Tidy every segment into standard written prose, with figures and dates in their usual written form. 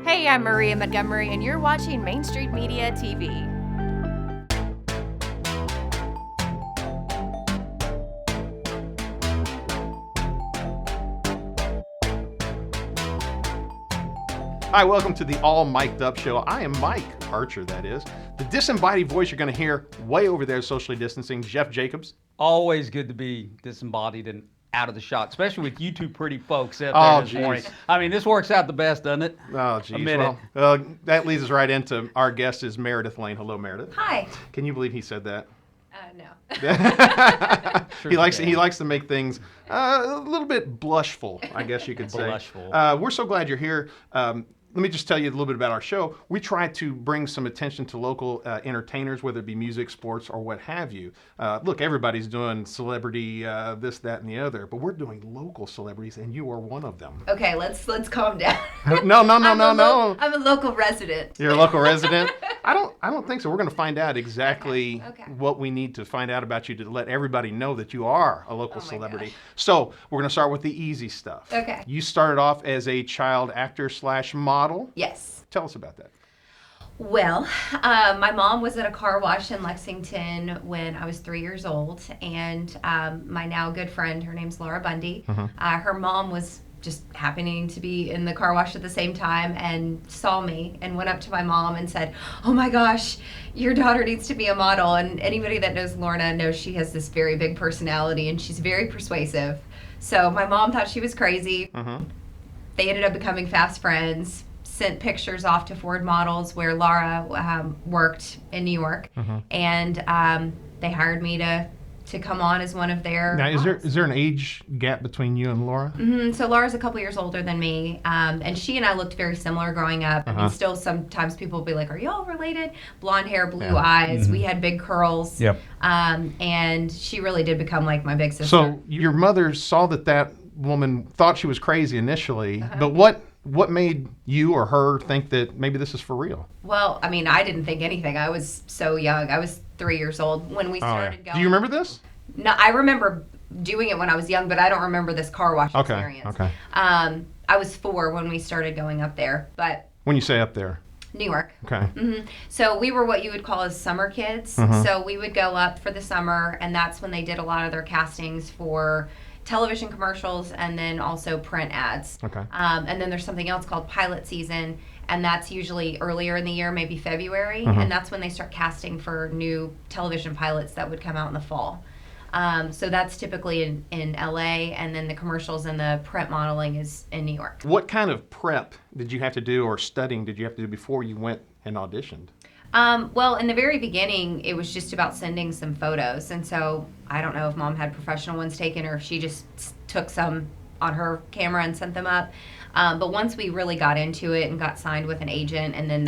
Hey, I'm Maria Montgomery, and you're watching Main Street Media TV. Hi, welcome to the All Mic'd Up Show. I am Mike Archer, that is. The disembodied voice you're going to hear way over there socially distancing, Jeff Jacobs. Always good to be disembodied and out of the shot, especially with you two pretty folks out there this morning. I mean, this works out the best, doesn't it? Oh, geez. Well, that leads us right into our guest is Meredith Lane. Hello, Meredith. Hi. Can you believe he said that? No. Sure he likes to make things a little bit blushful, I guess you could say. Blushful. We're so glad you're here. Let me just tell you a little bit about our show. We try to bring some attention to local entertainers, whether it be music, sports, or what have you. Look, everybody's doing celebrity this, that, and the other, but we're doing local celebrities, and you are one of them. Okay, let's calm down. No. I'm a local resident. You're a local resident? I don't think so. We're going to find out exactly Okay. what we need to find out about you to let everybody know that you are a local Oh my celebrity. gosh. So we're going to start with the easy stuff. Okay. You started off as a child actor / model. Yes. Tell us about that. Well, my mom was at a car wash in Lexington when I was 3 years old, and my now good friend, her name's Laura Bundy, her mom was just happening to be in the car wash at the same time and saw me and went up to my mom and said, "Oh my gosh, your daughter needs to be a model." And anybody that knows Lorna knows she has this very big personality and she's very persuasive. So my mom thought she was crazy. They ended up becoming fast friends. Sent pictures off to Ford Models where Laura worked in New York, and they hired me to come on as one of their Now, models. is there an age gap between you and Laura? So Laura's a couple years older than me, and she and I looked very similar growing up. I mean, still sometimes people will be like, "Are y'all related?" Blonde hair, blue eyes. We had big curls. Yep. And she really did become like my big sister. So your mother saw that woman thought she was crazy initially, but what made you or her think that maybe this is for real? Well, I mean, I didn't think anything. I was so young. I was 3 years old when we started going. Do you remember this? No, I remember doing it when I was young, but I don't remember this car wash experience. Okay. I was 4 when we started going up there, but When you say up there. New York. Okay. So we were what you would call as summer kids. So we would go up for the summer, and that's when they did a lot of their castings for television commercials and then also print ads. Okay. And then there's something else called pilot season, and that's usually earlier in the year, maybe February, and that's when they start casting for new television pilots that would come out in the fall. So that's typically in LA, and then the commercials and the print modeling is in New York. What kind of prep did you have to do or studying did you have to do before you went and auditioned? Well, in the very beginning, it was just about sending some photos. And so I don't know if mom had professional ones taken or if she just took some on her camera and sent them up. But once we really got into it and got signed with an agent, and then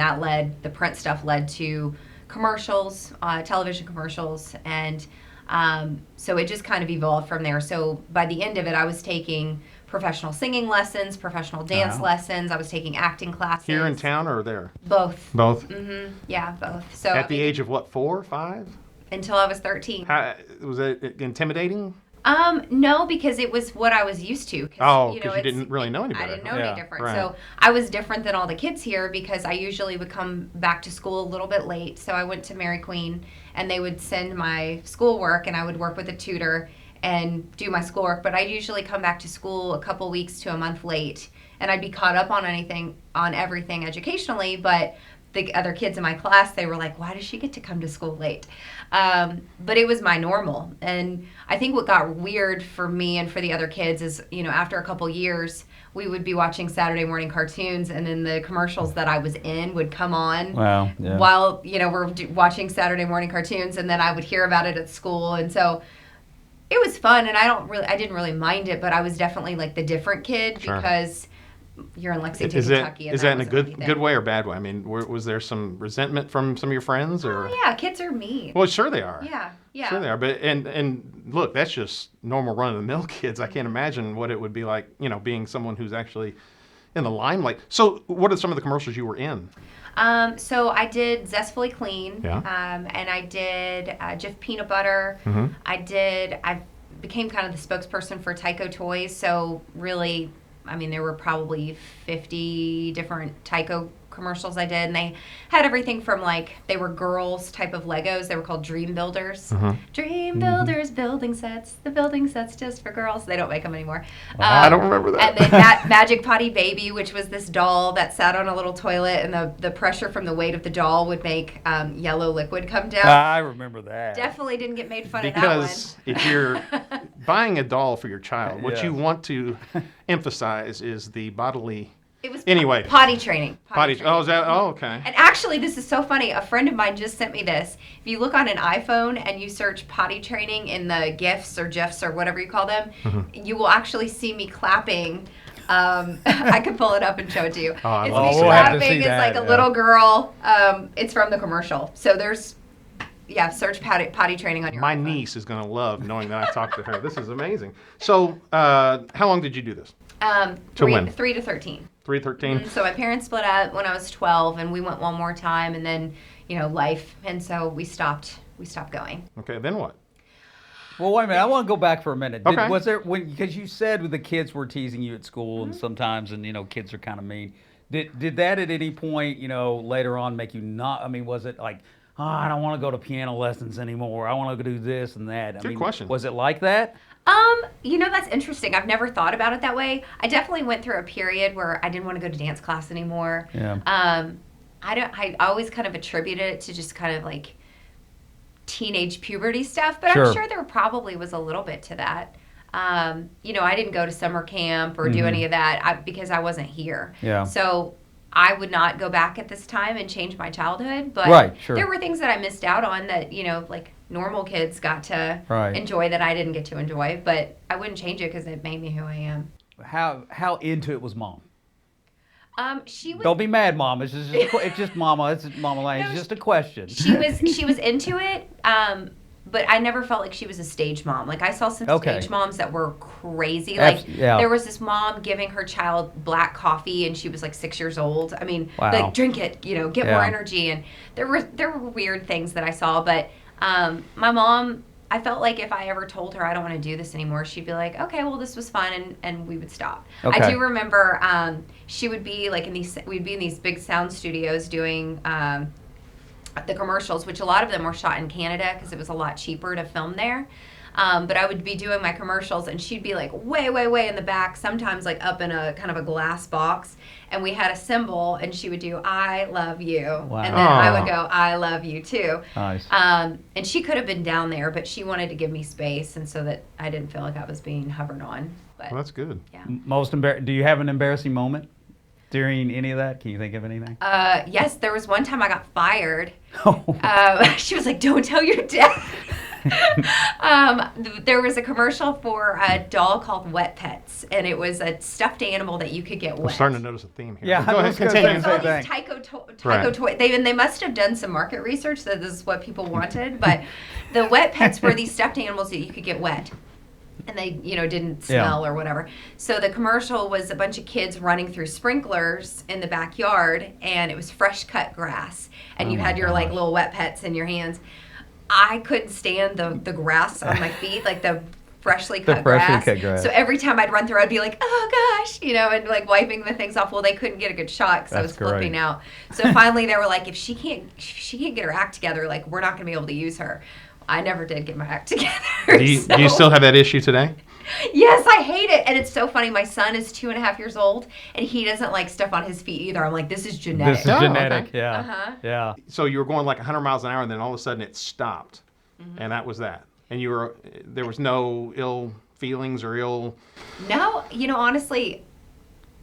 the print stuff led to commercials, television commercials. And so it just kind of evolved from there. So by the end of it, I was taking professional singing lessons, professional dance lessons. I was taking acting classes. Here in town or there? Both. Both. Yeah, both. So At the age of what, 4, 5? until I was 13. Was it intimidating? No, because it was what I was used to. Oh, because you didn't really know anybody. I didn't know Yeah, any different. right. So I was different than all the kids here because I usually would come back to school a little bit late. So I went to Mary Queen, and they would send my schoolwork, and I would work with a tutor and do my schoolwork. But I'd usually come back to school a couple weeks to a month late, and I'd be caught up on everything educationally, but the other kids in my class, they were like, "Why does she get to come to school late?" But it was my normal. And I think what got weird for me and for the other kids is, after a couple years, we would be watching Saturday morning cartoons, and then the commercials that I was in would come on Wow. Yeah. while, we're watching Saturday morning cartoons, and then I would hear about it at school. And so it was fun, and I didn't really mind it, but I was definitely like the different kid. Sure. Because you're in Lexington, Is Kentucky. that in a wasn't anything. good way or bad way? I mean, was there some resentment from some of your friends, or? Oh, yeah, kids are mean. Well, sure they are. Yeah. Sure they are. But and look, that's just normal run of the mill kids. I can't imagine what it would be like, being someone who's actually in the limelight. So, what are some of the commercials you were in? So I did Zestfully Clean. Yeah. And I did Jif Peanut Butter. I became kind of the spokesperson for Tyco Toys. So really, I mean, there were probably 50 different Tyco commercials I did, and they had everything from like, they were girls type of Legos. They were called Dream Builders. Dream Builders building sets. The building sets just for girls. They don't make them anymore. I don't remember that. And then Magic Potty Baby, which was this doll that sat on a little toilet, and the pressure from the weight of the doll would make yellow liquid come down. I remember that. Definitely didn't get made fun of that one. Because if you're buying a doll for your child, what Yes. you want to emphasize is the bodily. It was Anyway. potty training. Potty. Oh, is that? Oh, okay. And actually, this is so funny. A friend of mine just sent me this. If you look on an iPhone and you search potty training in the GIFs or GIFs or whatever you call them, you will actually see me clapping. I could pull it up and show it to you. Oh, I it's love me to see that. We'll have to clapping. see It's that, like a yeah. little girl. It's from the commercial. So there's, search potty training on your My iPhone. niece is going to love knowing that I talked to her. This is amazing. So, how long did you do this? Three, when? 3 to 13. 3:13. So my parents split up when I was 12, and we went one more time, and then, life, and so we stopped going. Okay, then what? Well, wait a minute. I want to go back for a minute. Okay. Was there because you said the kids were teasing you at school and sometimes, and kids are kind of mean. Did that at any point, later on make you not? I mean, was it like, oh, I don't want to go to piano lessons anymore. I want to do this and that. Good question. Was it like that? That's interesting. I've never thought about it that way. I definitely went through a period where I didn't want to go to dance class anymore. Yeah. I always kind of attributed it to just kind of like teenage puberty stuff, but Sure. I'm sure there probably was a little bit to that. I didn't go to summer camp or do any of that because I wasn't here. Yeah. So I would not go back at this time and change my childhood, but Right, sure. there were things that I missed out on that, like normal kids got to Right. enjoy that I didn't get to enjoy, but I wouldn't change it because it made me who I am. How into it was Mom? She was Don't be mad, Mom. It's just Mama. It's Mama Lane. No, It's just a question. she was into it, but I never felt like she was a stage mom. Like I saw some Okay. stage moms that were crazy. Like yeah. there was this mom giving her child black coffee, and she was like 6 years old. I mean, Wow. like drink it, get more Yeah. energy. And there were weird things that I saw, but my mom. I felt like if I ever told her I don't want to do this anymore, she'd be like, okay, well, this was fun, and we would stop. Okay. I do remember she would be like we'd be in these big sound studios doing the commercials, which a lot of them were shot in Canada because it was a lot cheaper to film there. But I would be doing my commercials, and she'd be like way, way, way in the back, sometimes like up in a kind of a glass box. And we had a symbol, and she would do, I love you. Wow. And then I would Aw. go, I love you too. Nice. And she could have been down there, but she wanted to give me space, and so that I didn't feel like I was being hovered on. But Well, that's good. yeah. Do you have an embarrassing moment during any of that? Can you think of anything? Yes, there was one time I got fired. Oh. She was like, don't tell your dad. There was a commercial for a doll called Wet Pets, and it was a stuffed animal that you could get I'm wet. starting to notice a theme here. Yeah, Go I ahead, was gonna continue. say- All Same these thing. Tyco Right. toys. They must have done some market research that this is what people wanted, but the Wet Pets were these stuffed animals that you could get wet. And they, didn't smell or whatever. So the commercial was a bunch of kids running through sprinklers in the backyard, and it was fresh cut grass. And you Oh had my your like gosh. little Wet Pets in your hands. I couldn't stand the grass on my feet, like the freshly cut grass. So every time I'd run through, I'd be like, oh gosh, and like wiping the things off. Well, they couldn't get a good shot because I was That's great. flipping out. So finally, they were like, if she can't get her act together, like we're not going to be able to use her. I never did get my act together. Do you still have that issue today? Yes, I hate it. And it's so funny. My son is 2.5 years old, and he doesn't like stuff on his feet either. I'm like, this is genetic. This is Oh, genetic. okay. Yeah. Uh-huh. Yeah. So you were going like 100 miles an hour, and then all of a sudden it stopped, and that was that. And there was no ill feelings or ill. No, honestly,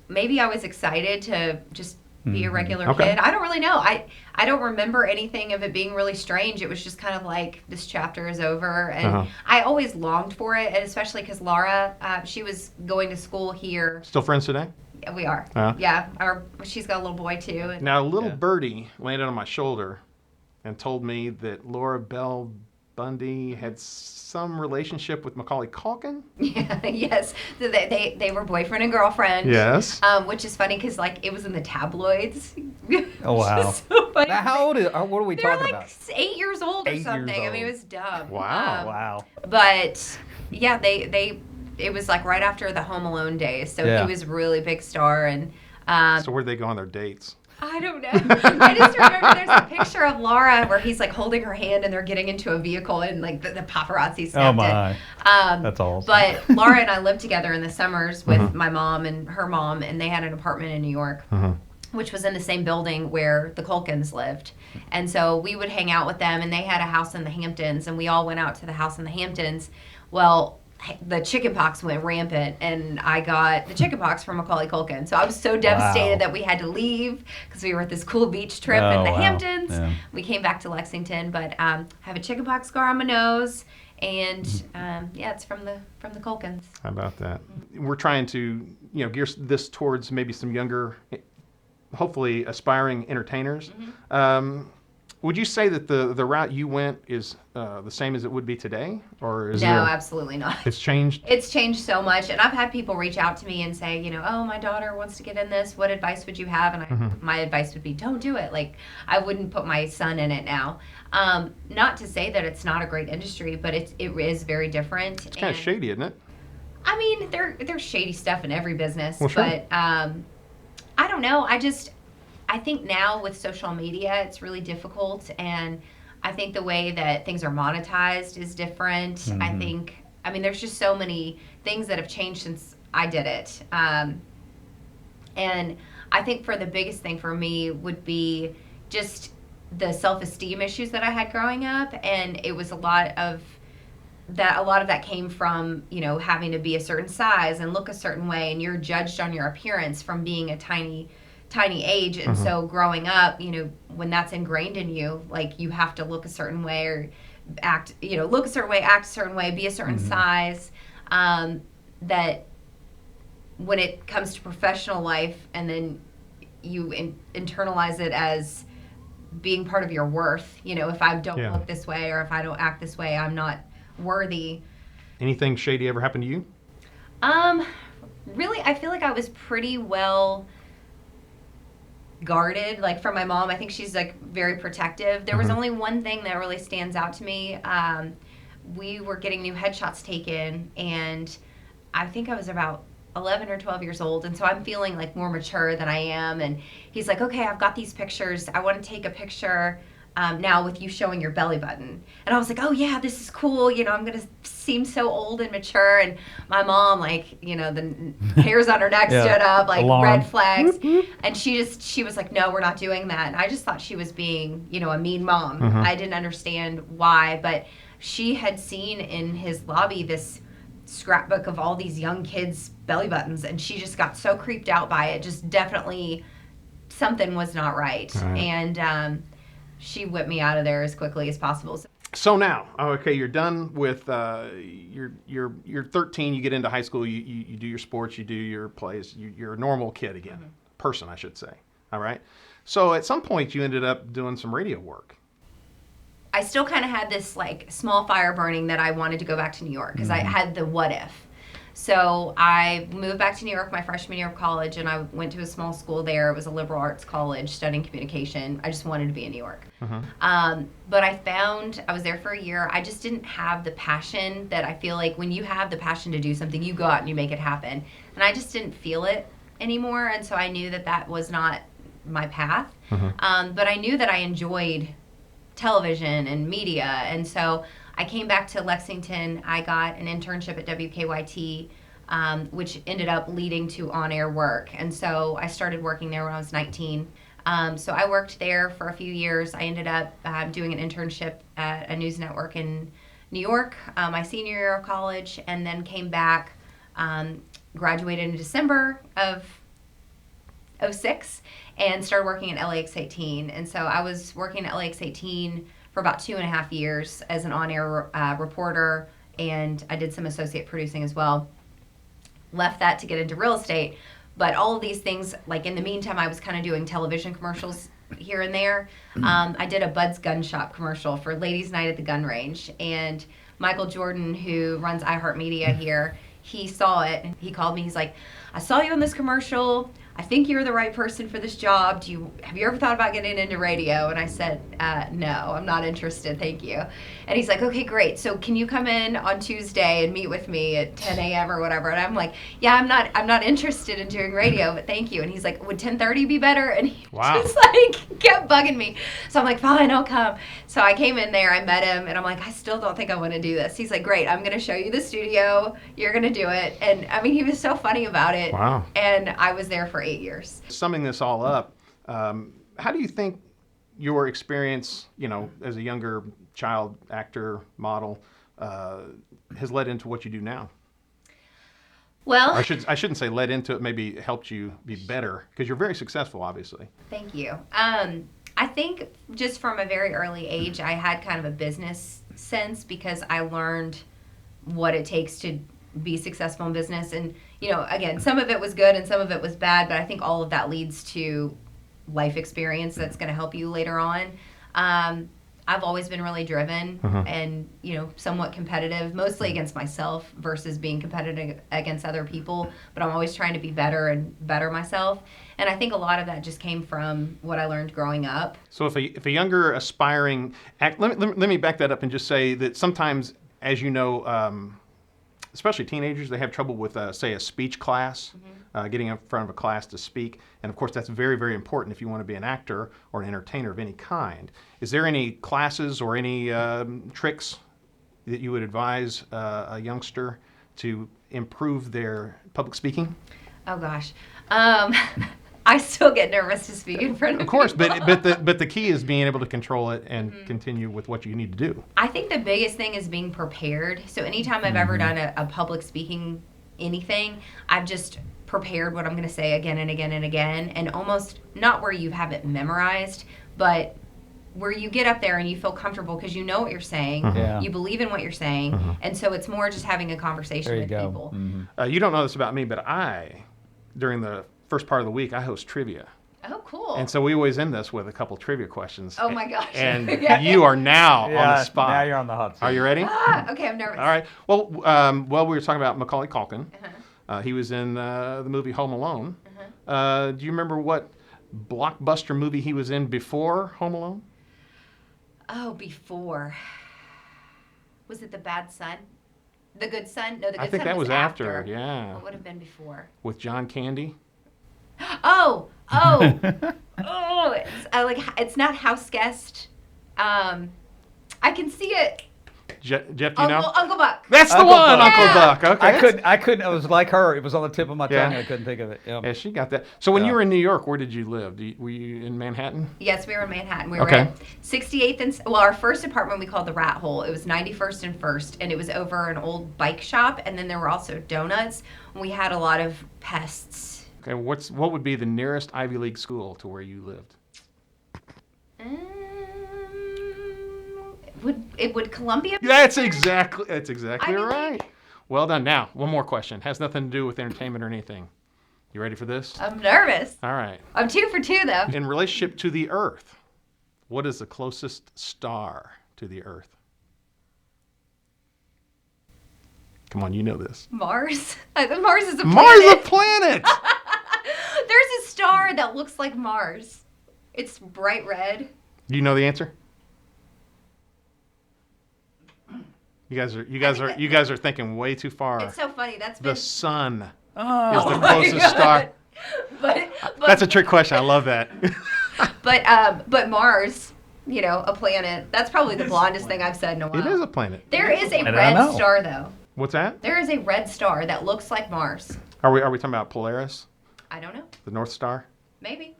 maybe I was excited to just be a regular Okay. kid. I don't really know. I don't remember anything of it being really strange. It was just kind of like this chapter is over, and I always longed for it, and especially because Laura, she was going to school here. Still friends today? We are. Uh-huh. Yeah, she's got a little boy too. And Now, a little Yeah. birdie landed on my shoulder and told me that Laura Bell Bundy had some relationship with Macaulay Culkin. yeah, yes. So they were boyfriend and girlfriend. Yes. Which is funny because like it was in the tabloids. Oh, wow. Which is so funny. Now, how old is? What are we They were talking like about? 8 years old or 8 years something. I mean, it old. was dumb. Wow. Wow. But yeah, they it was like right after the Home Alone days, so Yeah. he was a really big star. And So where'd they go on their dates? I don't know. I just remember there's a picture of Laura where he's like holding her hand and they're getting into a vehicle and like the paparazzi snapped it. That's awesome. But Laura and I lived together in the summers with my mom and her mom, and they had an apartment in New York, which was in the same building where the Culkins lived. And so we would hang out with them, and they had a house in the Hamptons, and we all went out to the house in the Hamptons. Well, the chickenpox went rampant, and I got the chickenpox from Macaulay Culkin. So I was so devastated that we had to leave because we were at this cool beach trip in the Hamptons. Yeah. We came back to Lexington, but I have a chickenpox scar on my nose, and it's from the Culkins. How about that? We're trying to, gear this towards maybe some younger, hopefully aspiring entertainers. Would you say that the route you went is the same as it would be today, or is No, there, absolutely not. it's changed? It's changed so much, and I've had people reach out to me and say, oh, my daughter wants to get in this. What advice would you have? And my advice would be, don't do it. Like, I wouldn't put my son in it now. Not to say that it's not a great industry, but it is very different. It's kind of shady, isn't it? I mean, there's shady stuff in every business, Well, sure. but I don't know. I think now with social media, it's really difficult, and I think the way that things are monetized is different. I mean, there's just so many things that have changed since I did it. And I think the biggest thing for me would be just the self-esteem issues that I had growing up, and it was a lot of that came from, having to be a certain size and look a certain way, and you're judged on your appearance from being a tiny age. And so growing up, when that's ingrained in you, like, you have to look a certain way or act a certain way, be a certain size, that when it comes to professional life, and then you internalize it as being part of your worth. If I don't look this way, or if I don't act this way, I'm not worthy. Anything shady ever happened to you? Really, I feel like I was pretty well guarded, like, from my mom. I think she's like very protective. There was only one thing that really stands out to me. We were getting new headshots taken, and I think I was about 11 or 12 years old, and so I'm feeling like more mature than I am. And he's like, okay, I've got these pictures. I want to take a picture now with you showing your belly button. And I was like, oh yeah, this is cool. I'm going to seem so old and mature. And my mom, like, the hairs on her neck stood up, like, alarm. red flags. And she was like, no, we're not doing that. And I just thought she was being, a mean mom. I didn't understand why, but she had seen in his lobby this scrapbook of all these young kids' belly buttons, and she just got so creeped out by it. Just definitely something was not right. And she whipped me out of there as quickly as possible. So now, okay, you're done with you're 13. You get into high school. You do your sports. You do your plays. You're a normal kid again, person, I should say. All right. So at some point, you ended up doing some radio work. I still kind of had this, like, small fire burning that I wanted to go back to New York, because I had the what if. So I moved back to New York my freshman year of college, and I went to a small school there. It was a liberal arts college studying communication. I just wanted to be in New York. But I was there for a year. I just didn't have the passion that I feel like when you have the passion to do something, you go out and you make it happen. And I just didn't feel it anymore, and so I knew that was not my path. But I knew that I enjoyed television and media, and so I came back to Lexington. I got an internship at WKYT, which ended up leading to on-air work. And so I started working there when I was 19. So I worked there for a few years. I ended up doing an internship at a news network in New York my senior year of college, and then came back, graduated in December of 2006, and started working at LAX18. And so I was working at LAX18 for about 2.5 years as an on-air reporter, and I did some associate producing as well. Left that to get into real estate, but all of these things, like, in the meantime, I was kind of doing television commercials here and there. I did a Bud's Gun Shop commercial for Ladies Night at the Gun Range, and Michael Jordan, who runs iHeartMedia here, he saw it, and he called me. He's like, I saw you in this commercial. I think you're the right person for this job. Have you ever thought about getting into radio? And I said, no, I'm not interested. Thank you. And he's like, okay, great. So can you come in on Tuesday and meet with me at 10 a.m. or whatever? And I'm like, yeah, I'm not interested in doing radio, but thank you. And he's like, would 10:30 be better? And he just like kept bugging me. So I'm like, fine, I'll come. So I came in there, I met him, and I'm like, I still don't think I want to do this. He's like, great, I'm going to show you the studio. You're going to do it. And I mean, he was so funny about it. Wow. And I was there for 8 years. Summing this all up, how do you think your experience, as a younger child actor, model, has led into what you do now? Well, I shouldn't say led into it, maybe helped you be better, because you're very successful, obviously. Thank you. I think just from a very early age, I had kind of a business sense because I learned what it takes to be successful in business. And, again, some of it was good and some of it was bad, but I think all of that leads to life experience that's going to help you later on. I've always been really driven and, somewhat competitive, mostly against myself versus being competitive against other people. But I'm always trying to be better and better myself. And I think a lot of that just came from what I learned growing up. So if a younger aspiring act, let me back that up and just say that sometimes, as you know, especially teenagers, they have trouble with, say, a speech class, getting in front of a class to speak. And of course, that's very, very important if you want to be an actor or an entertainer of any kind. Is there any classes or any tricks that you would advise a youngster to improve their public speaking? Oh, gosh. I still get nervous to speak in front of course, people. but the key is being able to control it and continue with what you need to do. I think the biggest thing is being prepared. So anytime I've ever done a public speaking anything, I've just prepared what I'm going to say again and again and again, and almost not where you have it memorized, but where you get up there and you feel comfortable because you know what you're saying, you believe in what you're saying, and so it's more just having a conversation with people. You don't know this about me, but during the first part of the week, I host trivia. Oh, cool. And so we always end this with a couple trivia questions. Oh, my gosh. And you are now on the spot. Now you're on the hot seat. Are you ready? Okay, I'm nervous. All right. Well, we were talking about Macaulay Culkin. He was in the movie Home Alone. Do you remember what blockbuster movie he was in before Home Alone? Oh, before. Was it The Bad Son? The Good Son? No, The Good Son I think that was after. Yeah. What would have been before? With John Candy. Oh! It's not House Guest. I can see it. Jeff, do you know? Uncle Buck. That's the Uncle one, Buck. Uncle Buck. Okay. I couldn't. It was like her. It was on the tip of my tongue. I couldn't think of it. Yeah, she got that. So when you were in New York, where did you live? Were you in Manhattan? Yes, we were in Manhattan. We were at 68th and our first apartment we called the Rat Hole. It was 91st and 1st, and it was over an old bike shop, and then there were also donuts. We had a lot of pests. Okay, what would be the nearest Ivy League school to where you lived? Would Columbia be That's exactly Ivy right. League? Well done. Now, one more question. Has nothing to do with entertainment or anything. You ready for this? I'm nervous. All right. I'm 2 for 2 though. In relationship to the Earth, what is the closest star to the Earth? Come on, you know this. Mars? Mars is a planet. Mars is a planet! There's a star that looks like Mars. It's bright red. Do you know the answer? You guys are thinking way too far. It's so funny. The sun is Oh. the closest star. But That's a trick question. I love that. but Mars, a planet. That's probably the blondest thing I've said in a while. It is a planet. There is a I don't red know. star though. What's that? There is a red star that looks like Mars. Are we talking about Polaris, I don't know. the North Star? Maybe.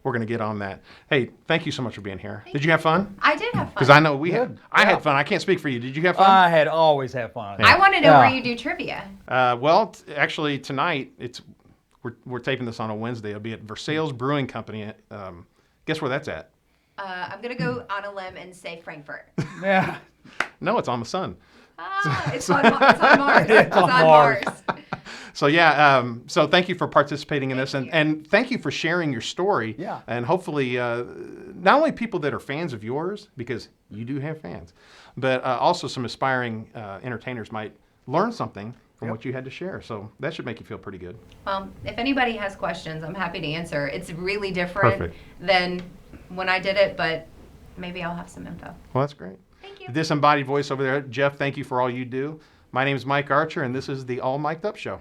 We're going to get on that. Hey, thank you so much for being here. Did you have fun? I did have fun. Because I know we had. Good. I Yeah. had fun. I can't speak for you. Did you have fun? I had always have fun. I want to know where you do trivia. Actually, tonight we're taping this on a Wednesday. It'll be at Versailles Brewing Company. Guess where that's at? I'm gonna go on a limb and say Frankfurt. Yeah. No, it's on the sun. It's on Mars. It's on Mars. Mars. So so thank you for participating in this, and thank you for sharing your story. Yeah. And hopefully, not only people that are fans of yours, because you do have fans, but also some aspiring entertainers might learn something from what you had to share. So that should make you feel pretty good. Well, if anybody has questions, I'm happy to answer. It's really different than when I did it, but maybe I'll have some info. Well, that's great. Thank you. Disembodied voice over there. Jeff, thank you for all you do. My name is Mike Archer, and this is the All Mic'd Up Show.